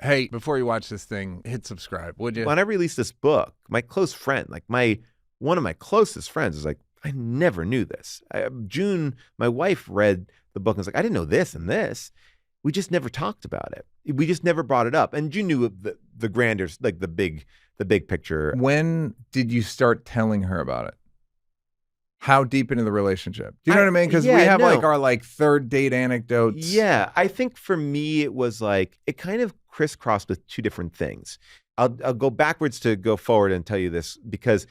Hey, before you watch this thing, hit subscribe, would you? When I released this book, my close friend, like one of my closest friends was like, I never knew this. June, my wife, read the book and was like, I didn't know this and this. We just never talked about it. We just never brought it up. And June knew the grander, like the big picture. When did you start telling her about it? How deep into the relationship? Do you know what I mean? Because we have like our like third date anecdotes. Yeah, I think for me it was like it kind of crisscrossed with two different things. I'll go backwards to go forward and tell you this because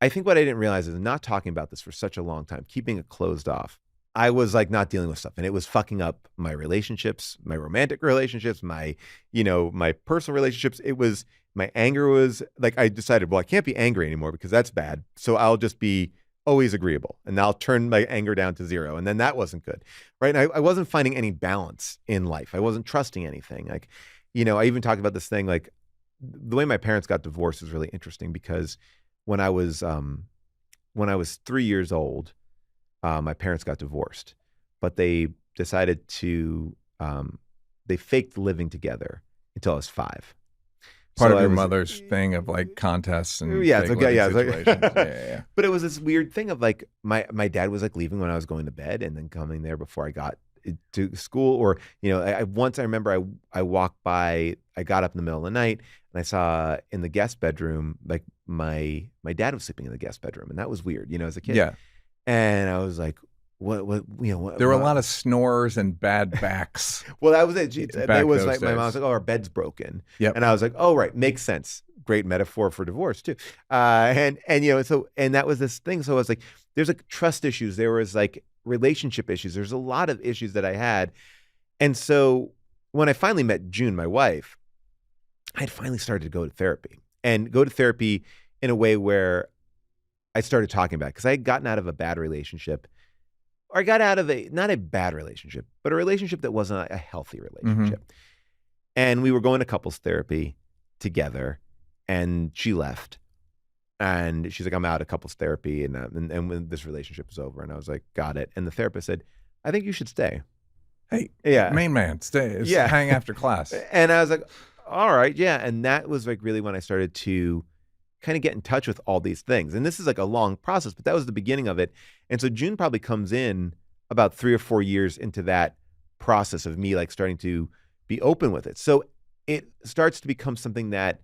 I think what I didn't realize is not talking about this for such a long time, keeping it closed off. I was like not dealing with stuff, and it was fucking up my relationships, my romantic relationships, my personal relationships. It was my anger was like I decided, well, I can't be angry anymore because that's bad. So I'll just be always agreeable, and I'll turn my anger down to zero. And then that wasn't good, right? And I wasn't finding any balance in life. I wasn't trusting anything. Like, I even talked about this thing, like the way my parents got divorced is really interesting because when I was 3 years old, my parents got divorced, but they decided to, they faked living together until I was 5. Part of your mother's thing of like contests and situations. Yeah. But it was this weird thing of like my dad was like leaving when I was going to bed and then coming there before I got to school. Or once I remember I walked by, I got up in the middle of the night and I saw in the guest bedroom like my dad was sleeping in the guest bedroom, and that was weird, as a kid. Yeah, and I was like, what? There were a lot of snorers and bad backs. Well, that was it. It was like my mom was like, "Oh, our bed's broken." Yep. And I was like, "Oh, right, makes sense. Great metaphor for divorce too." And that was this thing. So I was like, "There's like trust issues. There was like relationship issues. There's a lot of issues that I had." And so when I finally met June, my wife, I had finally started to go to therapy in a way where I started talking about it because I had gotten out of a bad relationship. Or I got out of not a bad relationship, but a relationship that wasn't a healthy relationship. Mm-hmm. And we were going to couples therapy together, and she left. And she's like, I'm out of couples therapy, and when this relationship is over. And I was like, got it. And the therapist said, I think you should stay. Hey, main man, stay. Hang after class. And I was like, all right, yeah. And that was like really when I started to kind of get in touch with all these things. And this is like a long process, but that was the beginning of it. And so June probably comes in about 3 or 4 years into that process of me like starting to be open with it. So it starts to become something that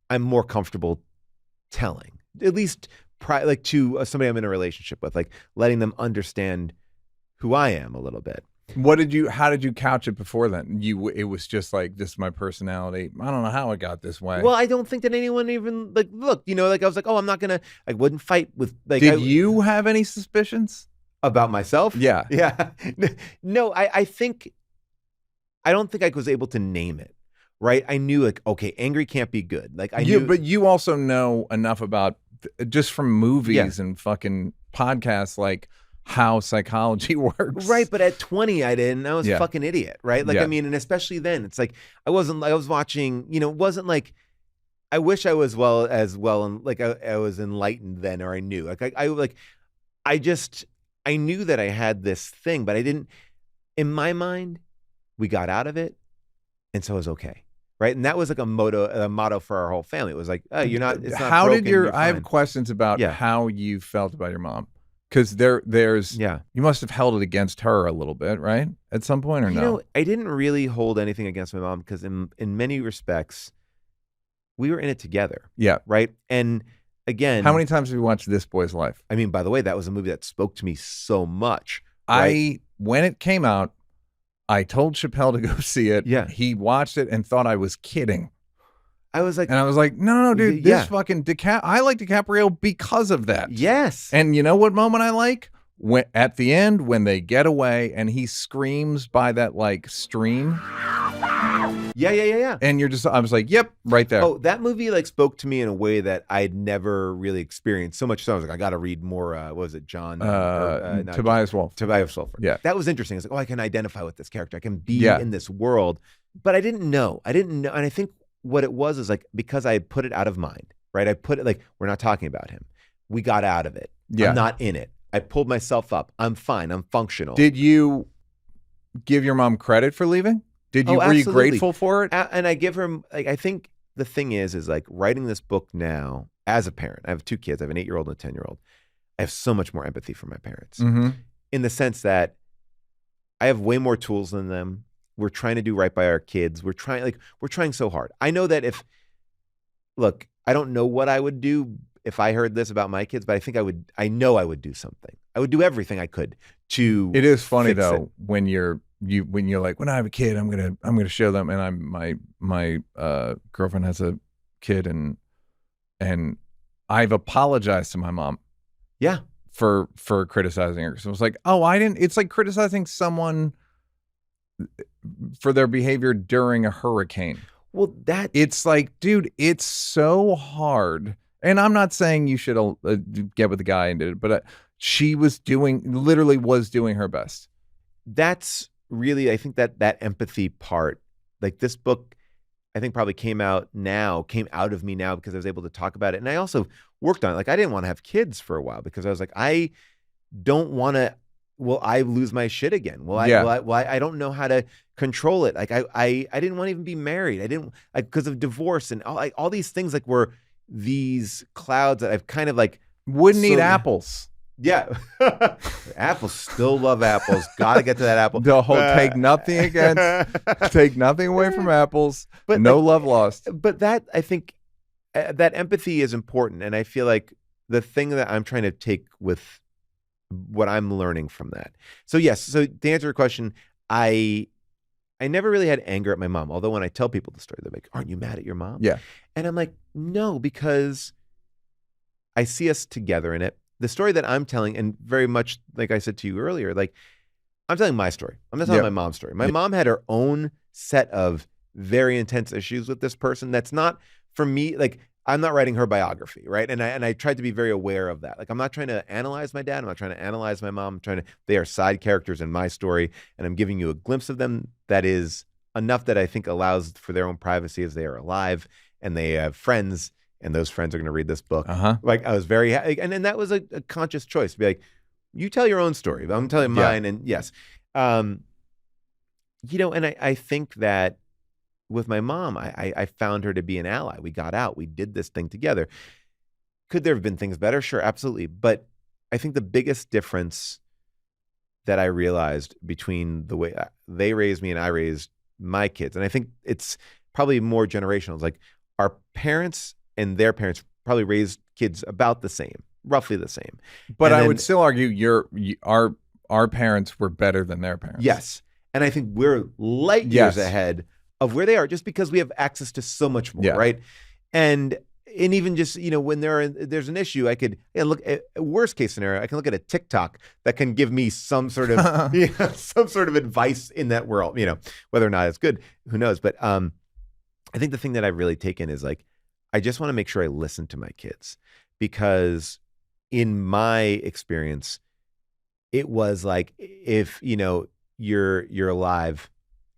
I'm more comfortable telling, at least like to somebody I'm in a relationship with, like letting them understand who I am a little bit. How did you couch it before then? It was just like, this is my personality. I don't know how it got this way. Well, I don't think that anyone even like looked, like I was like, oh, I'm not going to, I wouldn't fight with like. Did you have any suspicions? About myself? Yeah. Yeah. No, I don't think I was able to name it, right? I knew like, okay, angry can't be good. Like I knew. But you also know enough about just from movies and fucking podcasts, like how psychology works. Right. But at 20, I didn't. I was a fucking idiot. Right. Like, I mean, and especially then it's like, I was watching, it wasn't like, I wish I was and like I was enlightened then, or I knew I knew that I had this thing, but I didn't, in my mind, we got out of it. And so it was okay. Right. And that was like a motto for our whole family. It was like, oh, it's not how broken, did I have questions about how you felt about your mom. Because there's you must have held it against her a little bit, right? At some point, or no? I didn't really hold anything against my mom because in many respects, we were in it together. Yeah. Right. And again, how many times have you watched This Boy's Life? I mean, by the way, that was a movie that spoke to me so much. Right? When it came out, I told Chappelle to go see it. Yeah. He watched it and thought I was kidding. I was like, no, dude, this fucking I like DiCaprio because of that. Yes. And you know what moment I like? At the end, when they get away and he screams by that like stream. Yeah. And I was like, yep, right there. Oh, that movie like spoke to me in a way that I'd never really experienced. So much so I was like, I got to read more. What was it, John? Tobias Wolff. Tobias Wolff. Yeah. That was interesting. I was like, oh, I can identify with this character. I can be in this world. But I didn't know. And I think what it was is like, because I put it out of mind, right? I put it like, we're not talking about him. We got out of it. Yeah. I'm not in it. I pulled myself up. I'm fine. I'm functional. Did you give your mom credit for leaving? Were you grateful for it? And I give her, like, I think the thing is like writing this book now as a parent. I have 2 kids. I have an 8-year-old and a 10-year-old. I have so much more empathy for my parents in the sense that I have way more tools than them. We're trying to do right by our kids. We're trying so hard. I know that look, I don't know what I would do if I heard this about my kids, but I know I would do something. I would do everything I could to. It is funny though, when you're like, when I have a kid, I'm gonna show them. And my girlfriend has a kid, and I've apologized to my mom. Yeah. For criticizing her. So I was like, oh, I didn't. It's like criticizing someone for their behavior during a hurricane. Well, it's like, dude, it's so hard. And I'm not saying you should get with the guy and did it, but she was literally doing her best. That's really, I think that empathy part, like this book, I think probably came out of me now because I was able to talk about it. And I also worked on it. Like, I didn't want to have kids for a while because I was like, I don't want to, will I lose my shit again? I don't know how to control it. Like I didn't want to even be married. I didn't, like, because of divorce and all these things, like, were these clouds that I've kind of like wouldn't eat apples. Yeah. Apples, still love apples. Gotta get to that apple. The whole take nothing away from apples, but no love lost. But that, I think that empathy is important. And I feel like the thing that I'm trying to take with what I'm learning from that. So yes, so to answer your question, I never really had anger at my mom. Although when I tell people the story, they're like, aren't you mad at your mom? Yeah. And I'm like, no, because I see us together in it. The story that I'm telling, and very much like I said to you earlier, like, I'm telling my story. I'm not telling my mom's story. My mom had her own set of very intense issues with this person. That's not, for me, like, I'm not writing her biography, right? And I tried to be very aware of that. Like, I'm not trying to analyze my dad. I'm not trying to analyze my mom. They are side characters in my story, and I'm giving you a glimpse of them that is enough that I think allows for their own privacy as they are alive and they have friends. And those friends are going to read this book. Like, I was very happy. And then that was a conscious choice to be like, you tell your own story, but I'm telling mine. And yes. And I think that with my mom, I found her to be an ally. We got out. We did this thing together. Could there have been things better? Sure, absolutely. But I think the biggest difference that I realized between the way they raised me and I raised my kids, and I think it's probably more generational. It's like our parents and their parents probably raised kids about the same, roughly the same. But I would still argue our parents were better than their parents. Yes. And I think we're light years ahead of where they are just because we have access to so much more, right? And even just, when there's an issue, I could look at worst case scenario, I can look at a TikTok that can give me some sort of some sort of advice in that world, whether or not it's good, who knows? But I think the thing that I've really taken is like, I just want to make sure I listen to my kids, because in my experience, it was like, if you're alive,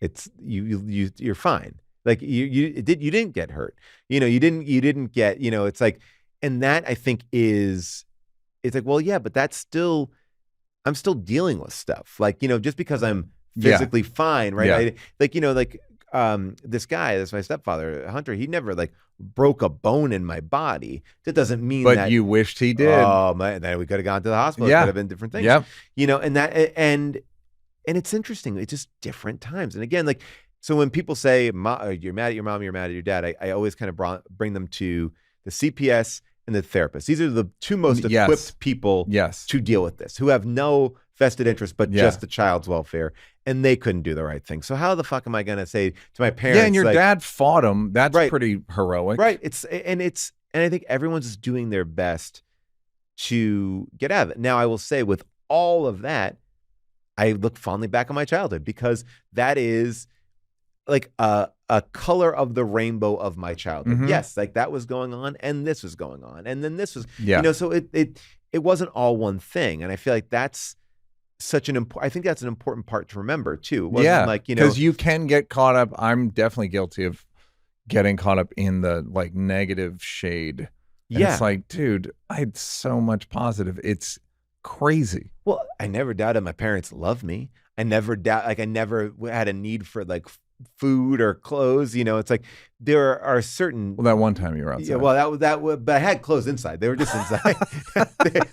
it's you're fine. Like you didn't get hurt. You didn't get, it's like, and that I think it's like, well, yeah, but I'm still dealing with stuff. Like, just because I'm physically fine, right? This guy, that's my stepfather, Hunter, he never like broke a bone in my body. That doesn't mean but you wished he did. Oh man, then we could have gone to the hospital. It could have been different things. Yeah. And it's interesting. It's just different times. And again, like, so when people say you're mad at your mom, you're mad at your dad, I always kind of bring them to the CPS and the therapist. These are the two most equipped people to deal with this, who have no vested interest but just the child's welfare, and they couldn't do the right thing. So how the fuck am I going to say to my parents? Yeah, and your dad fought him. That's pretty heroic, right? And I think everyone's doing their best to get out of it. Now, I will say, with all of that, I look fondly back on my childhood, because that is like a color of the rainbow of my childhood. Mm-hmm. Yes, like that was going on, and this was going on, and then this was, so it wasn't all one thing. And I feel like that's I think that's an important part to remember too. It wasn't like, because you can get caught up. I'm definitely guilty of getting caught up in the like negative shade. And it's like, dude, I had so much positive. It's crazy. Well, I never doubted my parents loved me. I never had a need for like food or clothes. You know, it's like there are certain. Well, that one time you were outside. Yeah, well, that was, but I had clothes inside. They were just inside.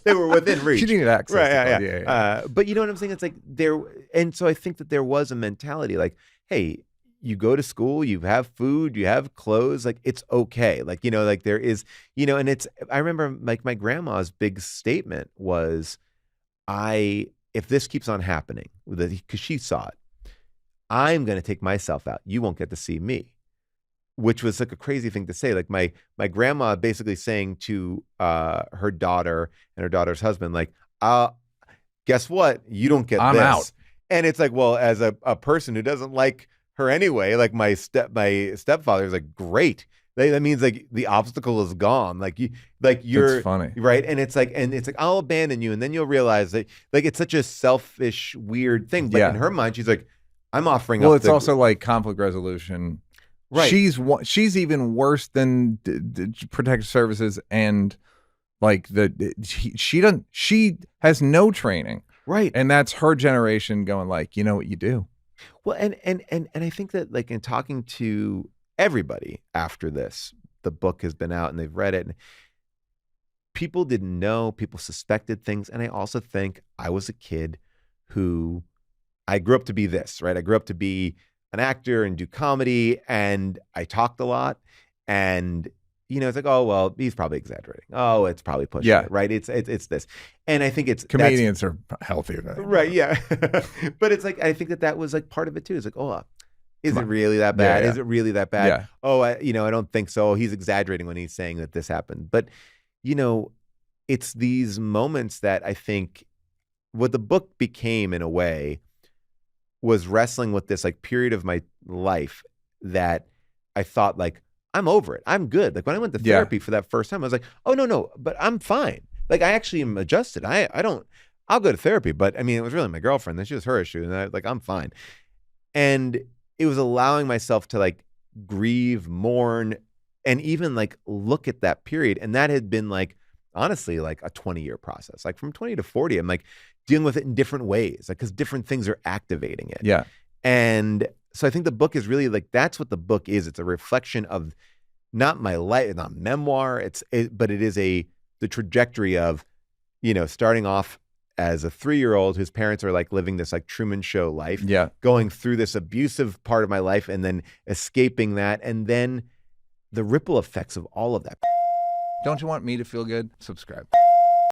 they were within reach. You needed access. Right? To Yeah. But you know what I'm saying? It's like there, and so I think that there was a mentality like, hey, you go to school, you have food, you have clothes, like it's okay. Like, you know, like there is, you know, and it's. I remember like my grandma's big statement was, if this keeps on happening, because she saw it, I'm going to take myself out. You won't get to see me. Which was like a crazy thing to say. Like my grandma basically saying to her daughter and her daughter's husband, like, guess what? You don't get I'm this. out. And it's like, well, as a person who doesn't like her anyway, like my stepfather is like, great. That means like the obstacle is gone. Like you're It's funny. right. And it's like I'll abandon you. And then you'll realize that like it's such a selfish, weird thing. But in her mind, she's like, I'm offering up. Well, it's also like conflict resolution. Right. She's even worse than protective services, and like she has no training. Right. And that's her generation going like, you know what you do. Well, and I think that like in talking to everybody after this, the book has been out and they've read it, and people didn't know, people suspected things. And I also think I was a kid who I grew up to be this, right? I grew up to be an actor and do comedy, and I talked a lot, and you know, it's like, oh well, he's probably exaggerating. Oh, it's probably pushing it, right? It's this, and I think comedians are healthier than right, yeah. But it's like I think that was like part of it too. It's like, oh, is it really that bad? Yeah. Is it really that bad? Yeah. Oh, I don't think so. He's exaggerating when he's saying that this happened. But you know, it's these moments that I think what the book became in a way was wrestling with this like period of my life that I thought like, I'm over it. I'm good. Like when I went to therapy for that first time, I was like, oh no, but I'm fine. Like I actually am adjusted. I'll go to therapy, but I mean, it was really my girlfriend. This was her issue. And I'm fine. And it was allowing myself to like grieve, mourn, and even like look at that period. And that had been like, honestly, like a 20-year process. Like from 20 to 40, I'm like dealing with it in different ways, like because different things are activating it. Yeah. And so I think the book is really like, that's what the book is. It's a reflection of not my life, not memoir. But it is the trajectory of, you know, starting off as a 3-year-old whose parents are like living this like Truman Show life, going through this abusive part of my life and then escaping that. And then the ripple effects of all of that. Don't you want me to feel good? Subscribe.